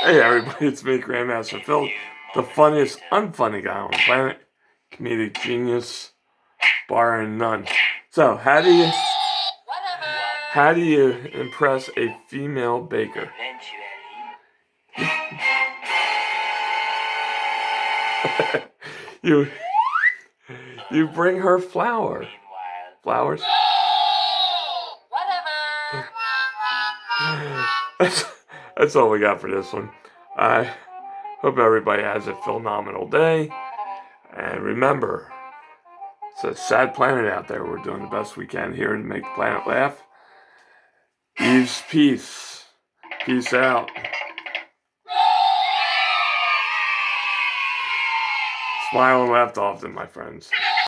Hey everybody, it's me, Grandmaster Phil, the funniest, unfunny guy on the planet, comedic genius, barring none. So, how do you impress a female baker? you you bring her flowers. That's, that's all we got for this one. I hope everybody has a phenomenal day, and remember, it's a sad planet out there. We're doing the best we can here to make the planet laugh. Eve's peace. Peace out. Smile and laugh often, my friends.